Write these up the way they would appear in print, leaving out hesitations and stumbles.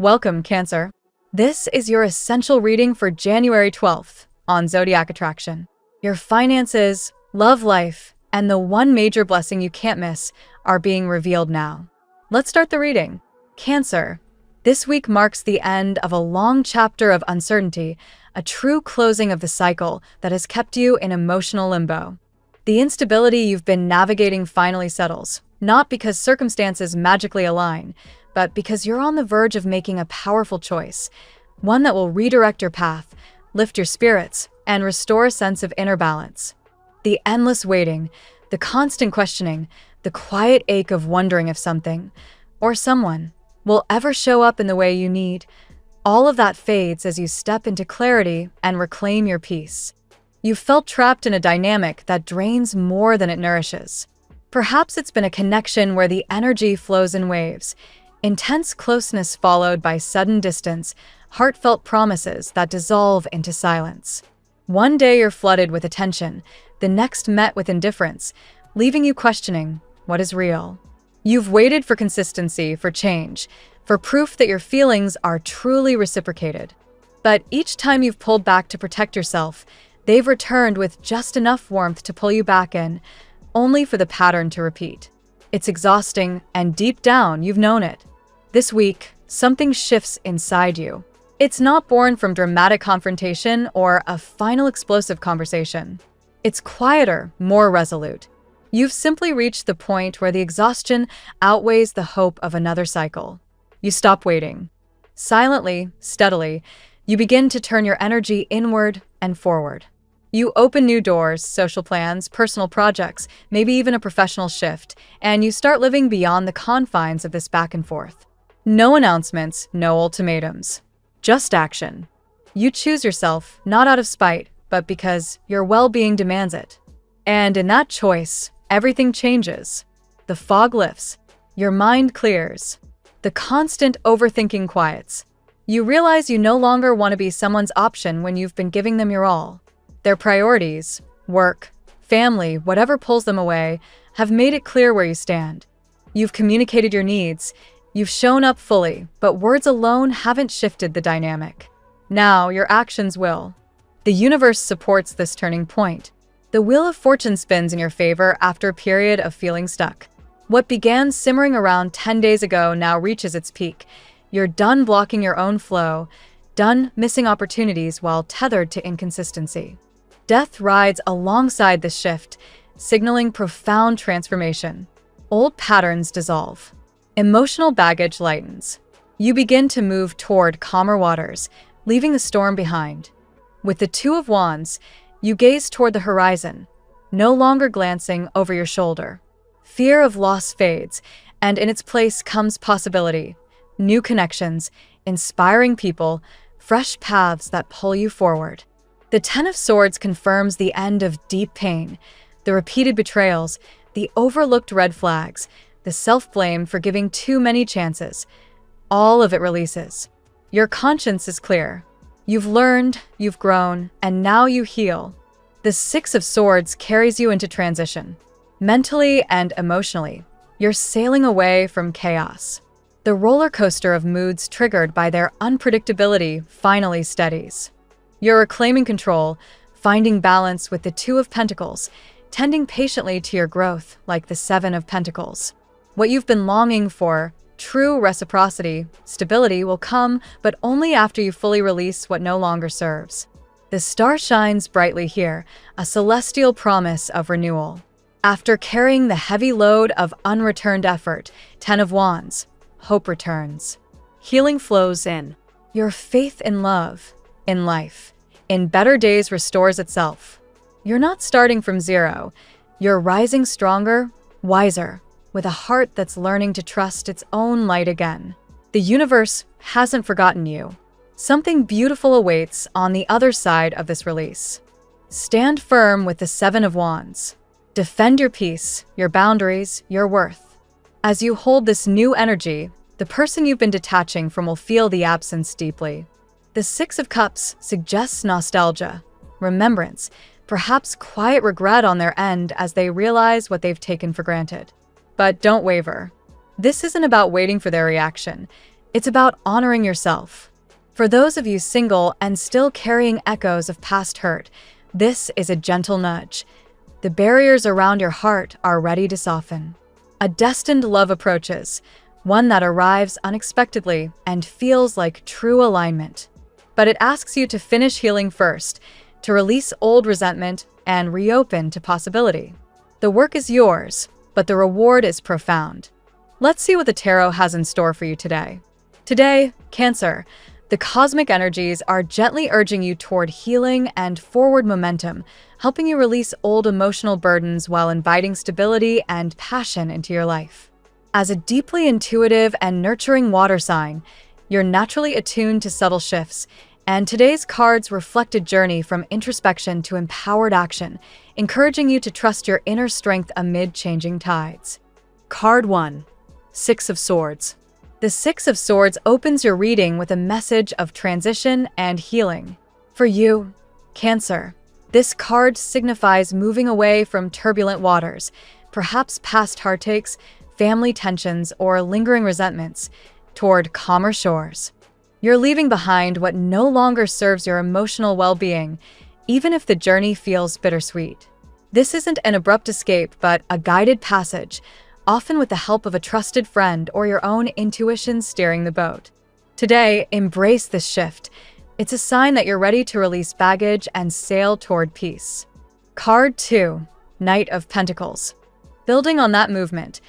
Welcome, Cancer. This is your essential reading for January 12th on Zodiac Attraction. Your finances, love life, and the one major blessing you can't miss are being revealed now. Let's start the reading. Cancer. This week marks the end of a long chapter of uncertainty, a true closing of the cycle that has kept you in emotional limbo. The instability you've been navigating finally settles, not because circumstances magically align, but because you're on the verge of making a powerful choice, one that will redirect your path, lift your spirits, and restore a sense of inner balance. The endless waiting, the constant questioning, the quiet ache of wondering if something, or someone, will ever show up in the way you need, all of that fades as you step into clarity and reclaim your peace. You've felt trapped in a dynamic that drains more than it nourishes. Perhaps it's been a connection where the energy flows in waves, intense closeness followed by sudden distance, heartfelt promises that dissolve into silence. One day you're flooded with attention, the next met with indifference, leaving you questioning what is real. You've waited for consistency, for change, for proof that your feelings are truly reciprocated. But each time you've pulled back to protect yourself, they've returned with just enough warmth to pull you back in, only for the pattern to repeat. It's exhausting, and deep down, you've known it. This week, something shifts inside you. It's not born from dramatic confrontation or a final explosive conversation. It's quieter, more resolute. You've simply reached the point where the exhaustion outweighs the hope of another cycle. You stop waiting. Silently, steadily, you begin to turn your energy inward and forward. You open new doors, social plans, personal projects, maybe even a professional shift, and you start living beyond the confines of this back and forth. No announcements, no ultimatums. Just action. You choose yourself, not out of spite, but because your well-being demands it. And in that choice, everything changes. The fog lifts. Your mind clears. The constant overthinking quiets. You realize you no longer want to be someone's option when you've been giving them your all. Their priorities, work, family, whatever pulls them away, have made it clear where you stand. You've communicated your needs. You've shown up fully, but words alone haven't shifted the dynamic. Now, your actions will. The universe supports this turning point. The wheel of fortune spins in your favor after a period of feeling stuck. What began simmering around 10 days ago now reaches its peak. You're done blocking your own flow, done missing opportunities while tethered to inconsistency. Death rides alongside this shift, signaling profound transformation. Old patterns dissolve. Emotional baggage lightens. You begin to move toward calmer waters, leaving the storm behind. With the Two of Wands, you gaze toward the horizon, no longer glancing over your shoulder. Fear of loss fades, and in its place comes possibility, new connections, inspiring people, fresh paths that pull you forward. The Ten of Swords confirms the end of deep pain, the repeated betrayals, the overlooked red flags, the self-blame for giving too many chances. All of it releases. Your conscience is clear. You've learned, you've grown, and now you heal. The Six of Swords carries you into transition. Mentally and emotionally, you're sailing away from chaos. The roller coaster of moods triggered by their unpredictability finally steadies. You're reclaiming control, finding balance with the Two of Pentacles, tending patiently to your growth like the Seven of Pentacles. What you've been longing for, true reciprocity, stability, will come, but only after you fully release what no longer serves. The star shines brightly here, a celestial promise of renewal. After carrying the heavy load of unreturned effort, Ten of Wands, hope returns. Healing flows in. Your faith in love, in life, in better days restores itself. You're not starting from zero. You're rising stronger, wiser, with a heart that's learning to trust its own light again. The universe hasn't forgotten you. Something beautiful awaits on the other side of this release. Stand firm with the Seven of Wands. Defend your peace, your boundaries, your worth. As you hold this new energy, the person you've been detaching from will feel the absence deeply. The Six of Cups suggests nostalgia, remembrance, perhaps quiet regret on their end as they realize what they've taken for granted. But don't waver. This isn't about waiting for their reaction. It's about honoring yourself. For those of you single and still carrying echoes of past hurt, this is a gentle nudge. The barriers around your heart are ready to soften. A destined love approaches, one that arrives unexpectedly and feels like true alignment. But it asks you to finish healing first, to release old resentment and reopen to possibility. The work is yours, but the reward is profound. Let's see what the tarot has in store for you today. Today, Cancer, the cosmic energies are gently urging you toward healing and forward momentum, helping you release old emotional burdens while inviting stability and passion into your life. As a deeply intuitive and nurturing water sign, you're naturally attuned to subtle shifts, and today's cards reflect a journey from introspection to empowered action, encouraging you to trust your inner strength amid changing tides. Card 1. Six of Swords. The Six of Swords opens your reading with a message of transition and healing. For you, Cancer, this card signifies moving away from turbulent waters, perhaps past heartaches, family tensions, or lingering resentments, toward calmer shores. You're leaving behind what no longer serves your emotional well-being, even if the journey feels bittersweet. This isn't an abrupt escape, but a guided passage, often with the help of a trusted friend or your own intuition steering the boat. Today, embrace this shift. It's a sign that you're ready to release baggage and sail toward peace. Card 2. Knight of Pentacles. Building on that movement,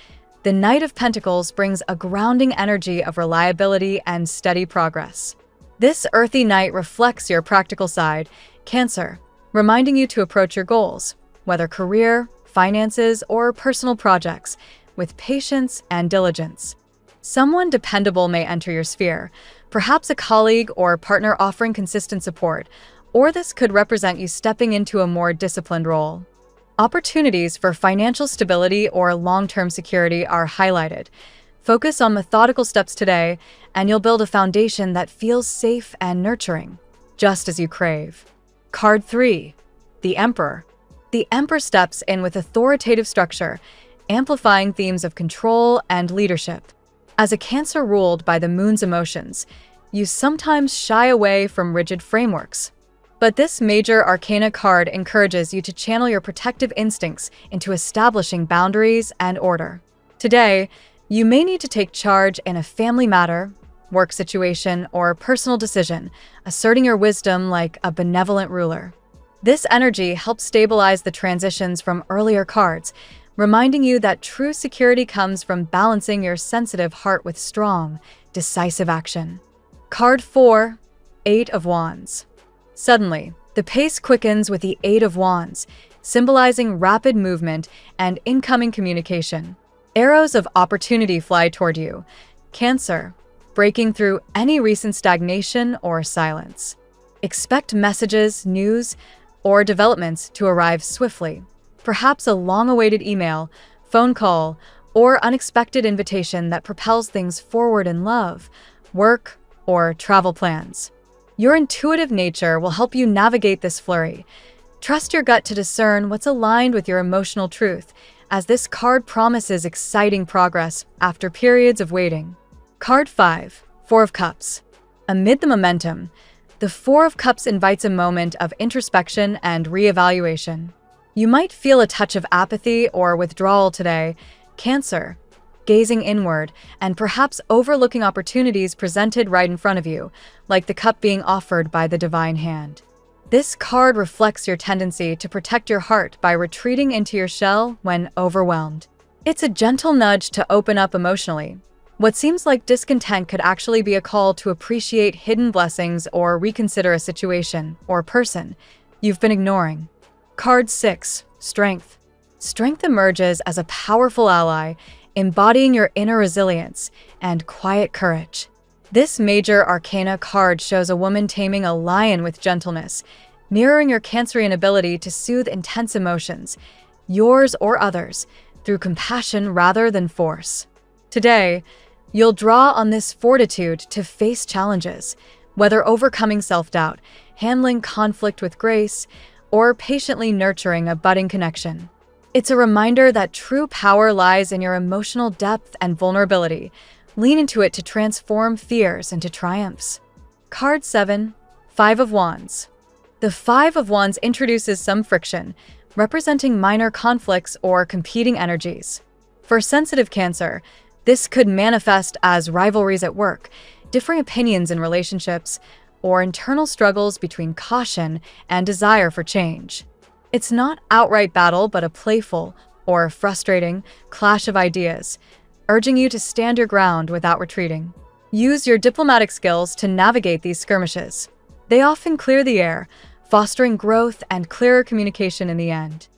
the Knight of Pentacles brings a grounding energy of reliability and steady progress. This earthy knight reflects your practical side, Cancer, reminding you to approach your goals, whether career, finances, or personal projects, with patience and diligence. Someone dependable may enter your sphere, perhaps a colleague or partner offering consistent support, or this could represent you stepping into a more disciplined role. Opportunities for financial stability or long-term security are highlighted. Focus on methodical steps today, and you'll build a foundation that feels safe and nurturing, just as you crave. Card 3. The Emperor. The Emperor steps in with authoritative structure, amplifying themes of control and leadership. As a Cancer ruled by the moon's emotions, you sometimes shy away from rigid frameworks. But this major arcana card encourages you to channel your protective instincts into establishing boundaries and order. Today, you may need to take charge in a family matter, work situation, or personal decision, asserting your wisdom like a benevolent ruler. This energy helps stabilize the transitions from earlier cards, reminding you that true security comes from balancing your sensitive heart with strong, decisive action. Card 4. Eight of Wands. Suddenly, the pace quickens with the Eight of Wands, symbolizing rapid movement and incoming communication. Arrows of opportunity fly toward you, Cancer, breaking through any recent stagnation or silence. Expect messages, news, or developments to arrive swiftly. Perhaps a long-awaited email, phone call, or unexpected invitation that propels things forward in love, work, or travel plans. Your intuitive nature will help you navigate this flurry. Trust your gut to discern what's aligned with your emotional truth, as this card promises exciting progress after periods of waiting. Card 5. Four of Cups. Amid the momentum, the Four of Cups invites a moment of introspection and reevaluation. You might feel a touch of apathy or withdrawal today, Cancer, gazing inward and perhaps overlooking opportunities presented right in front of you, like the cup being offered by the divine hand. This card reflects your tendency to protect your heart by retreating into your shell when overwhelmed. It's a gentle nudge to open up emotionally. What seems like discontent could actually be a call to appreciate hidden blessings or reconsider a situation or person you've been ignoring. Card 6. Strength. Strength emerges as a powerful ally, embodying your inner resilience and quiet courage. This major arcana card shows a woman taming a lion with gentleness, mirroring your Cancerian ability to soothe intense emotions, yours or others, through compassion rather than force. Today, you'll draw on this fortitude to face challenges, whether overcoming self-doubt, handling conflict with grace, or patiently nurturing a budding connection. It's a reminder that true power lies in your emotional depth and vulnerability, Lean into it to transform fears into triumphs. Card 7, Five of Wands. The Five of Wands introduces some friction, representing minor conflicts or competing energies. For sensitive Cancer, this could manifest as rivalries at work, differing opinions in relationships, or internal struggles between caution and desire for change. It's not outright battle, but a playful or frustrating clash of ideas, urging you to stand your ground without retreating. Use your diplomatic skills to navigate these skirmishes. They often clear the air, fostering growth and clearer communication in the end.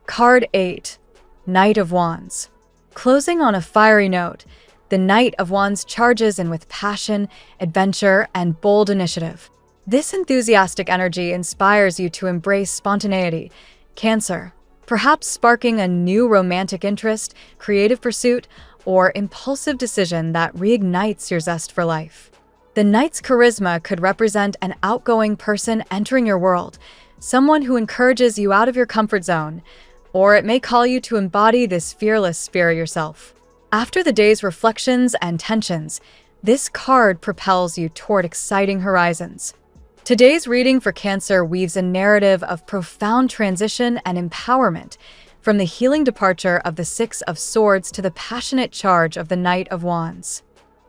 Card 8, Knight of Wands. Closing on a fiery note, the Knight of Wands charges in with passion, adventure, and bold initiative. This enthusiastic energy inspires you to embrace spontaneity, Cancer, perhaps sparking a new romantic interest, creative pursuit, or impulsive decision that reignites your zest for life. The Knight's charisma could represent an outgoing person entering your world, someone who encourages you out of your comfort zone, or it may call you to embody this fearless spirit yourself. After the day's reflections and tensions, this card propels you toward exciting horizons. Today's reading for Cancer weaves a narrative of profound transition and empowerment, from the healing departure of the Six of Swords to the passionate charge of the Knight of Wands.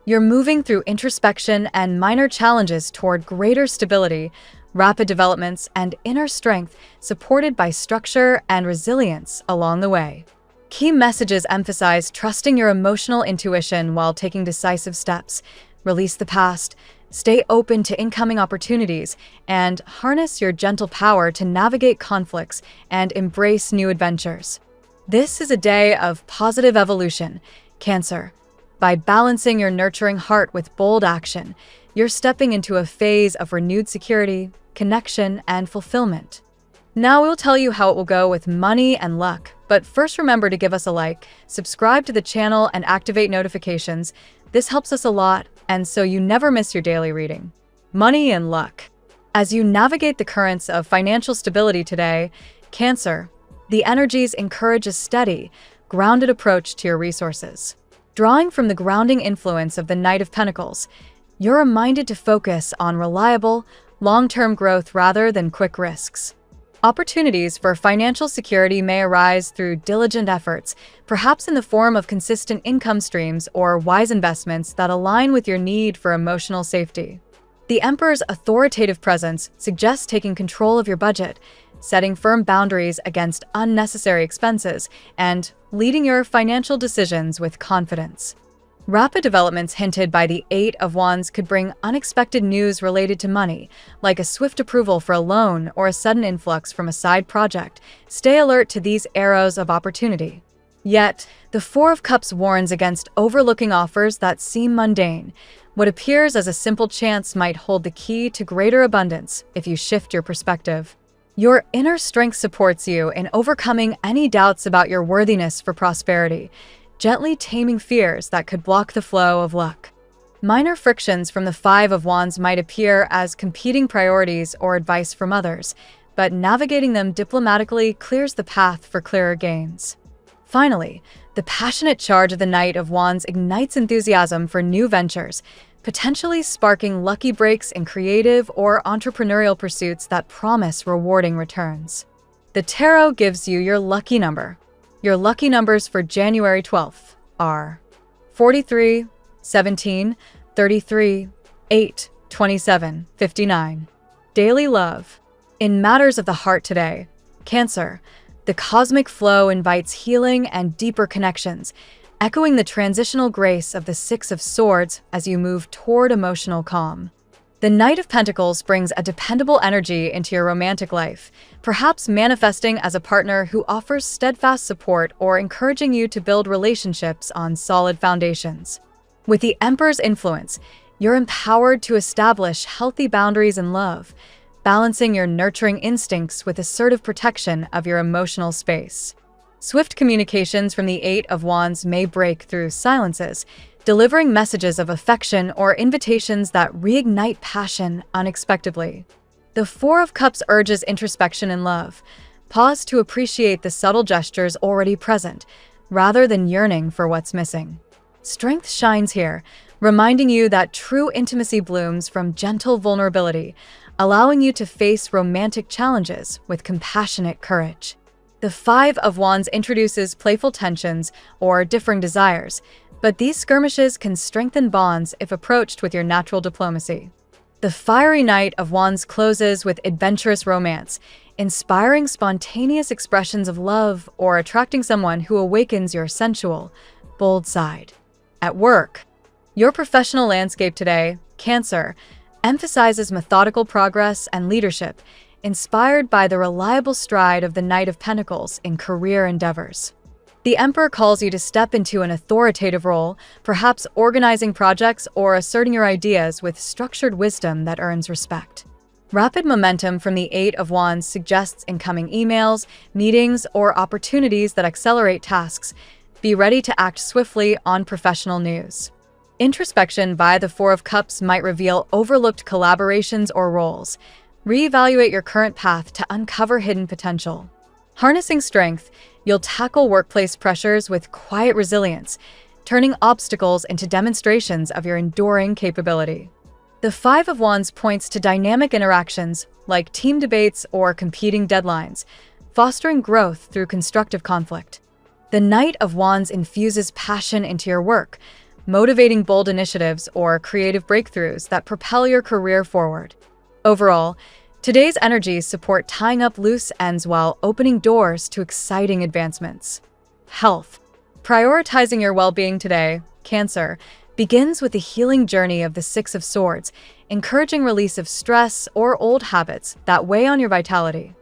You're moving through introspection and minor challenges toward greater stability, rapid developments, and inner strength supported by structure and resilience along the way. Key messages emphasize trusting your emotional intuition while taking decisive steps, release the past, stay open to incoming opportunities, and harness your gentle power to navigate conflicts and embrace new adventures. This is a day of positive evolution, Cancer. By balancing your nurturing heart with bold action, you're stepping into a phase of renewed security, connection, and fulfillment. Now we'll tell you how it will go with money and luck, but first remember to give us a like, subscribe to the channel, and activate notifications. This helps us a lot, and so you never miss your daily reading. Money and luck. As you navigate the currents of financial stability today, Cancer, the energies encourage a steady, grounded approach to your resources. Drawing from the grounding influence of the Knight of Pentacles, you're reminded to focus on reliable, long-term growth rather than quick risks. Opportunities for financial security may arise through diligent efforts, perhaps in the form of consistent income streams or wise investments that align with your need for emotional safety. The Emperor's authoritative presence suggests taking control of your budget, setting firm boundaries against unnecessary expenses, and leading your financial decisions with confidence. Rapid developments hinted by the Eight of Wands could bring unexpected news related to money, like a swift approval for a loan or a sudden influx from a side project. Stay alert to these arrows of opportunity. Yet, the Four of Cups warns against overlooking offers that seem mundane. What appears as a simple chance might hold the key to greater abundance if you shift your perspective. Your inner strength supports you in overcoming any doubts about your worthiness for prosperity, gently taming fears that could block the flow of luck. Minor frictions from the Five of Wands might appear as competing priorities or advice from others, but navigating them diplomatically clears the path for clearer gains. Finally, the passionate charge of the Knight of Wands ignites enthusiasm for new ventures, potentially sparking lucky breaks in creative or entrepreneurial pursuits that promise rewarding returns. The tarot gives you your lucky number. Your lucky numbers for January 12th are 43, 17, 33, 8, 27, 59. Daily love. In matters of the heart today, Cancer, the cosmic flow invites healing and deeper connections, echoing the transitional grace of the Six of Swords as you move toward emotional calm. The Knight of Pentacles brings a dependable energy into your romantic life, perhaps manifesting as a partner who offers steadfast support or encouraging you to build relationships on solid foundations. With the Emperor's influence, you're empowered to establish healthy boundaries in love, balancing your nurturing instincts with assertive protection of your emotional space. Swift communications from the Eight of Wands may break through silences, delivering messages of affection or invitations that reignite passion unexpectedly. The Four of Cups urges introspection and love. Pause to appreciate the subtle gestures already present, rather than yearning for what's missing. Strength shines here, reminding you that true intimacy blooms from gentle vulnerability, allowing you to face romantic challenges with compassionate courage. The Five of Wands introduces playful tensions or differing desires, but these skirmishes can strengthen bonds if approached with your natural diplomacy. The fiery Knight of Wands closes with adventurous romance, inspiring spontaneous expressions of love or attracting someone who awakens your sensual, bold side. At work, your professional landscape today, Cancer, emphasizes methodical progress and leadership, inspired by the reliable stride of the Knight of Pentacles in career endeavors. The Emperor calls you to step into an authoritative role, perhaps organizing projects or asserting your ideas with structured wisdom that earns respect. Rapid momentum from the Eight of Wands suggests incoming emails, meetings, or opportunities that accelerate tasks. Be ready to act swiftly on professional news. Introspection via the Four of Cups might reveal overlooked collaborations or roles. Reevaluate your current path to uncover hidden potential. Harnessing strength, you'll tackle workplace pressures with quiet resilience, turning obstacles into demonstrations of your enduring capability. The Five of Wands points to dynamic interactions like team debates or competing deadlines, fostering growth through constructive conflict. The Knight of Wands infuses passion into your work, motivating bold initiatives or creative breakthroughs that propel your career forward. Overall, today's energies support tying up loose ends while opening doors to exciting advancements. Health. Prioritizing your well-being today, Cancer, begins with the healing journey of the Six of Swords, encouraging release of stress or old habits that weigh on your vitality.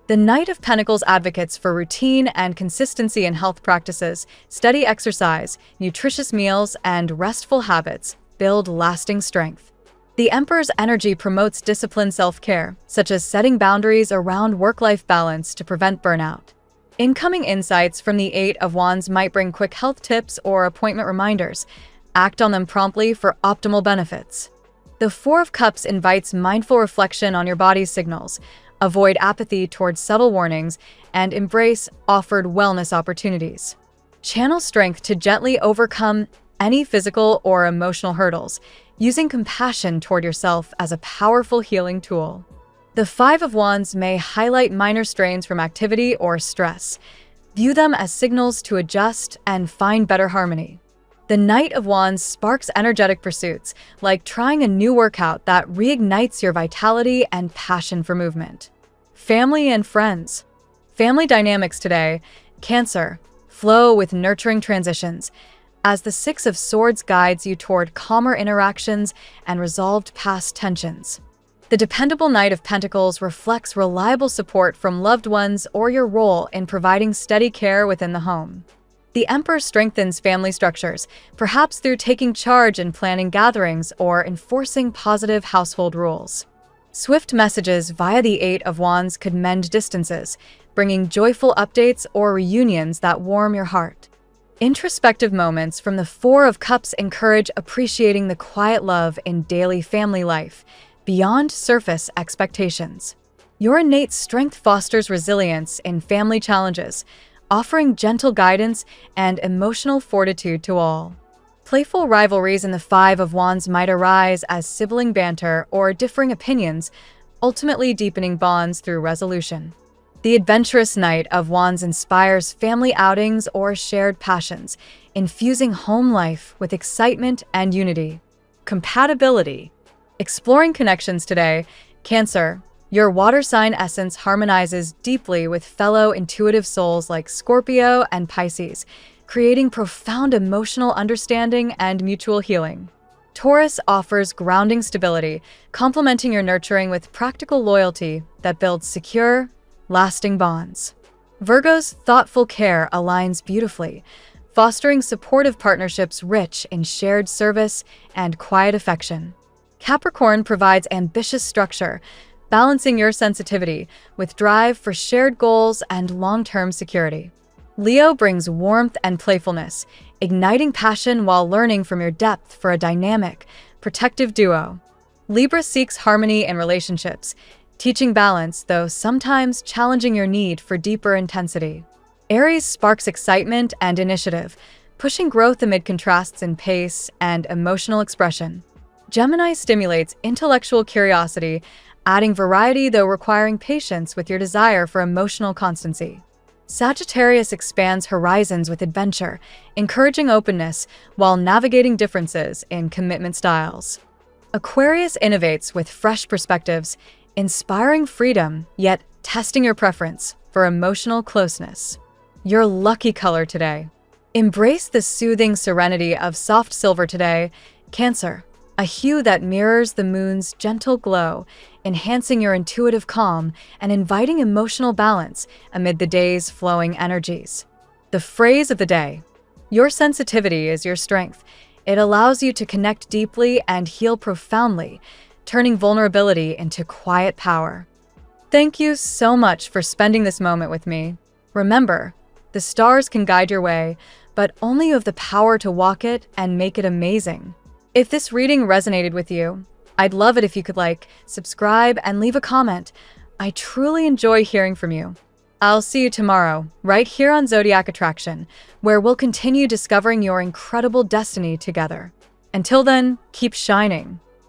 The Knight of Pentacles advocates for routine and consistency in health practices. Steady exercise, nutritious meals, and restful habits build lasting strength. The Emperor's energy promotes disciplined self-care, such as setting boundaries around work-life balance to prevent burnout. Incoming insights from the Eight of Wands might bring quick health tips or appointment reminders. Act on them promptly for optimal benefits. The Four of Cups invites mindful reflection on your body's signals. Avoid apathy towards subtle warnings and embrace offered wellness opportunities. Channel strength to gently overcome any physical or emotional hurdles, using compassion toward yourself as a powerful healing tool. The Five of Wands may highlight minor strains from activity or stress. View them as signals to adjust and find better harmony. The Knight of Wands sparks energetic pursuits, like trying a new workout that reignites your vitality and passion for movement. Family and friends. Family dynamics today, Cancer, flow with nurturing transitions, as the Six of Swords guides you toward calmer interactions and resolved past tensions. The dependable Knight of Pentacles reflects reliable support from loved ones or your role in providing steady care within the home. The Emperor strengthens family structures, perhaps through taking charge in planning gatherings or enforcing positive household rules. Swift messages via the Eight of Wands could mend distances, bringing joyful updates or reunions that warm your heart. Introspective moments from the Four of Cups encourage appreciating the quiet love in daily family life, beyond surface expectations. Your innate strength fosters resilience in family challenges, offering gentle guidance and emotional fortitude to all. Playful rivalries in the Five of Wands might arise as sibling banter or differing opinions, ultimately deepening bonds through resolution. The adventurous Knight of Wands inspires family outings or shared passions, infusing home life with excitement and unity. Compatibility. Exploring connections today, Cancer, your water sign essence harmonizes deeply with fellow intuitive souls like Scorpio and Pisces, creating profound emotional understanding and mutual healing. Taurus offers grounding stability, complementing your nurturing with practical loyalty that builds secure, lasting bonds. Virgo's thoughtful care aligns beautifully, fostering supportive partnerships rich in shared service and quiet affection. Capricorn provides ambitious structure, balancing your sensitivity with drive for shared goals and long-term security. Leo brings warmth and playfulness, igniting passion while learning from your depth for a dynamic, protective duo. Libra seeks harmony in relationships, teaching balance though sometimes challenging your need for deeper intensity. Aries sparks excitement and initiative, pushing growth amid contrasts in pace and emotional expression. Gemini stimulates intellectual curiosity, adding variety though requiring patience with your desire for emotional constancy. Sagittarius expands horizons with adventure, encouraging openness while navigating differences in commitment styles. Aquarius innovates with fresh perspectives, inspiring freedom, yet testing your preference for emotional closeness. Your lucky color today. Embrace the soothing serenity of soft silver today, Cancer, a hue that mirrors the moon's gentle glow, enhancing your intuitive calm and inviting emotional balance amid the day's flowing energies. The phrase of the day. Your sensitivity is your strength. It allows you to connect deeply and heal profoundly, turning vulnerability into quiet power. Thank you so much for spending this moment with me. Remember, the stars can guide your way, but only you have the power to walk it and make it amazing. If this reading resonated with you, I'd love it if you could subscribe, and leave a comment. I truly enjoy hearing from you. I'll see you tomorrow, right here on Zodiac Attraction, where we'll continue discovering your incredible destiny together. Until then, keep shining.